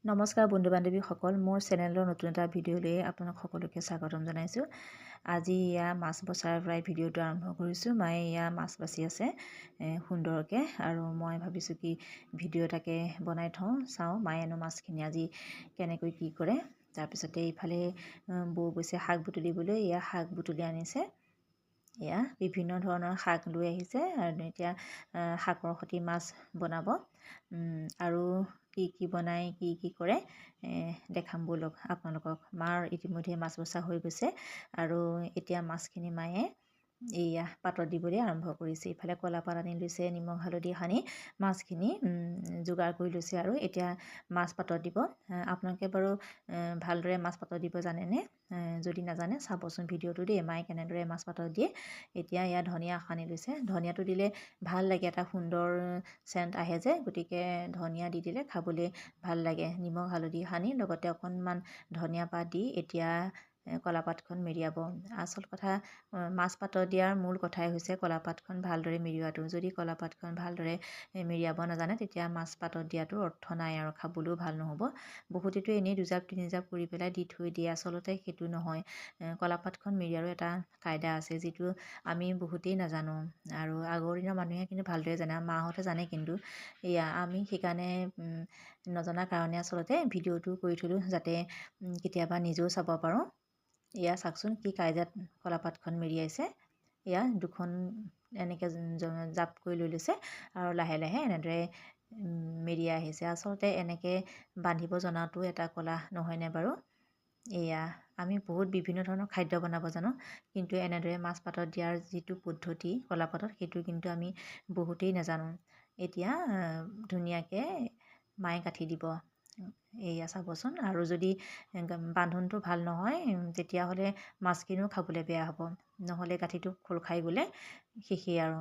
নমস্কাৰ বন্ধু বান্ধৱীসকল, মোৰ চেনেলৰ নতুন এটা ভিডিঅ'লৈ আপোনালোক সকলোকে স্বাগতম জনাইছোঁ। আজি এয়া মাছ বচাৰ পৰাই ভিডিঅ'টো আৰম্ভ কৰিছোঁ। মায়ে এয়া মাছ বাচি আছে সুন্দৰকৈ, আৰু মই ভাবিছোঁ কি ভিডিঅ' এটাকে বনাই থওঁ, চাওঁ মায়েনো মাছখিনি আজি কেনেকৈ কি কৰে। তাৰপিছতে ইফালে বৌ গৈছে শাক বুটলিবলৈ, এয়া শাক বুটলি আনিছে। এয়া বিভিন্ন ধৰণৰ শাক লৈ আহিছে, আৰু এতিয়া শাকৰ সৈতে মাছ বনাব। আৰু কি বনাই কি কৰে দেখাম ব'লক আপোনালোকক। মাৰ ইতিমধ্যে মাছ বচা হৈ গৈছে, আৰু এতিয়া মাছখিনি মায়ে এইয়া পাতত দিবলৈ আৰম্ভ কৰিছে। ইফালে কলাপাত আনি লৈছে, নিমখ হালধি সানি মাছখিনি যোগাৰ কৰি লৈছে, আৰু এতিয়া মাছ পাতত দিব। আপোনালোকে বাৰু ভালদৰে মাছ পাতত দিব জানেনে? যদি নাজানে চাবচোন ভিডিঅ'টো দেই, মায়ে কেনেদৰে মাছ পাতত দিয়ে। এতিয়া এয়া ধনিয়া সানি লৈছে। ধনিয়াটো দিলে ভাল লাগে, এটা সুন্দৰ চেণ্ট আহে যে, গতিকে ধনিয়া দি দিলে খাবলৈ ভাল লাগে। নিমখ হালধি সানি লগতে অকণমান ধনিয়া পাত দি এতিয়া কলাপাতখন মেৰিয়াব। আচল কথা, মাছ পাতত দিয়াৰ মূল কথাই হৈছে কলাপাতখন ভালদৰে মেৰিওৱাটো। যদি কলাপাতখন ভালদৰে মেৰিয়াব নাজানে তেতিয়া মাছ পাতত দিয়াটো অৰ্থ নাই, আৰু খাবলৈও ভাল নহ'ব। বহুতেতো এনেই দুজাপ তিনিজাপ কৰি পেলাই দি থৈ দিয়ে, আচলতে সেইটো নহয়। কলাপাতখন মেৰিয়াৰো এটা কাইদা আছে, যিটো আমি বহুতেই নাজানো, আৰু আগৰ দিনৰ মানুহে কিন্তু ভালদৰে জানে, মাহঁতে জানে। কিন্তু এয়া আমি সেইকাৰণে নজনাৰ কাৰণে আচলতে ভিডিঅ'টো কৰি থলোঁ, যাতে কেতিয়াবা নিজেও চাব পাৰোঁ। এয়া চাওকচোন কি কাইজাত কলাপাতখন মেৰিয়াইছে। এয়া দুখন এনেকৈ জাপ কৰি লৈ লৈছে, আৰু লাহে লাহে এনেদৰে মেৰিয়াই আহিছে। আচলতে এনেকৈ বান্ধিব জনাটো এটা কলা নহয়নে বাৰু? এয়া আমি বহুত বিভিন্ন ধৰণৰ খাদ্য বনাব জানো, কিন্তু এনেদৰে মাছ পাতত দিয়াৰ যিটো পদ্ধতি কলাপাতত, সেইটো কিন্তু আমি বহুতেই নাজানো। এতিয়া ধুনীয়াকৈ মায়ে কাঠি দিব। এয়া চাবচোন, আৰু যদি বান্ধোনটো ভাল নহয় তেতিয়াহ'লে মাছখিনিও খাবলৈ বেয়া হ'ব, নহ'লে গাঁঠিটো খোল খাই গ'লে শেষেই আৰু।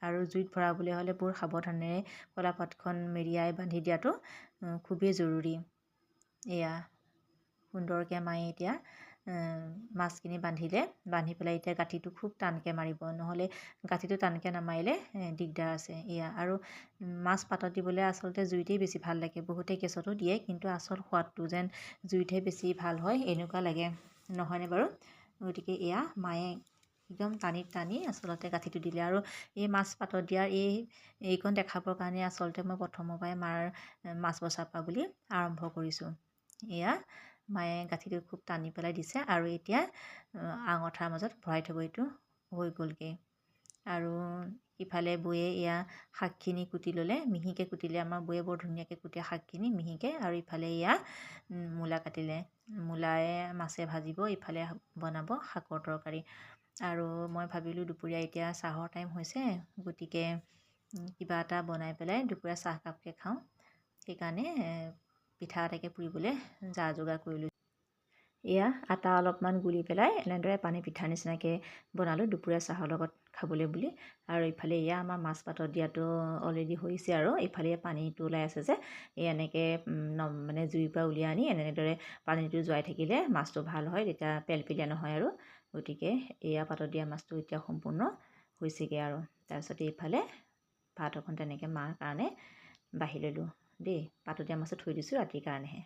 আৰু জুইত ভৰাবলৈ হ'লে বৰ সাৱধানেৰে কলাপাতখন মেৰিয়াই বান্ধি দিয়াটো খুবেই জৰুৰী। এয়া সুন্দৰকৈ মায়ে এতিয়া মাছখিনি বান্ধিলে, বান্ধি পেলাই এতিয়া গাঁঠিটো খুব টানকৈ মাৰিব, নহ'লে গাঁঠিটো টানকৈ নামাৰিলে দিগদাৰ আছে। এয়া আৰু মাছ পাতত দিবলৈ আচলতে জুইতেই বেছি ভাল লাগে। বহুতে গেছতো দিয়ে, কিন্তু আচল সোৱাদটো যেন জুইতহে বেছি ভাল হয় এনেকুৱা লাগে, নহয়নে বাৰু? গতিকে এয়া মায়ে একদম টানি আচলতে গাঁঠিটো দিলে। আৰু এই মাছ পাতত দিয়াৰ এইকণ দেখাবৰ কাৰণে আচলতে মই প্ৰথমৰ পৰাই মাৰ মাছ বচা পৰা বুলি আৰম্ভ কৰিছোঁ। এয়া মায়ে গাঁঠিটো খুব টানি পেলাই দিছে, আৰু এতিয়া আঙঠাৰ মাজত ভৰাই থ'ব। এইটো হৈ গ'লগৈ। আৰু ইফালে বৌয়ে এয়া শাকখিনি কুটি ল'লে, মিহিকৈ কুটিলে। আমাৰ বৌয়ে বৰ ধুনীয়াকৈ কুটে শাকখিনি মিহিকৈ। আৰু ইফালে এয়া মূলা কাটিলে, মূলায়ে মাছে ভাজিব, ইফালে বনাব শাকৰ তৰকাৰী। আৰু মই ভাবিলোঁ দুপৰীয়া এতিয়া চাহৰ টাইম হৈছে, গতিকে কিবা এটা বনাই পেলাই দুপৰীয়া চাহকাপকে খাওঁ। সেইকাৰণে পিঠা এটাকে পুৰিবলৈ যা যোগাৰ কৰি লৈছোঁ। এয়া আটা অলপমান গুলি পেলাই এনেদৰে পানী পিঠাৰ নিচিনাকৈ বনালোঁ দুপৰীয়া চাহৰ লগত খাবলৈ বুলি। আৰু ইফালে এয়া আমাৰ মাছ পাতত দিয়াটো অলৰেডি হৈছে, আৰু ইফালে পানীটো ওলাই আছে যে, এই এনেকৈ মানে জুইৰ পৰা উলিয়াই আনি এনেদৰে পানীটো যোৱাই থাকিলে মাছটো ভাল হয়, তেতিয়া পেলপেলীয়া নহয় আৰু। গতিকে এয়া পাতত দিয়া মাছটো এতিয়া সম্পূৰ্ণ হৈছেগৈ আৰু। তাৰপিছতে এইফালে ভাত অকণ তেনেকৈ মাৰ কাৰণে বাঢ়ি ল'লোঁ দেই। পাতত দিয়া মাছটো থৈ দিছোঁ ৰাতিৰ কাৰণেহে।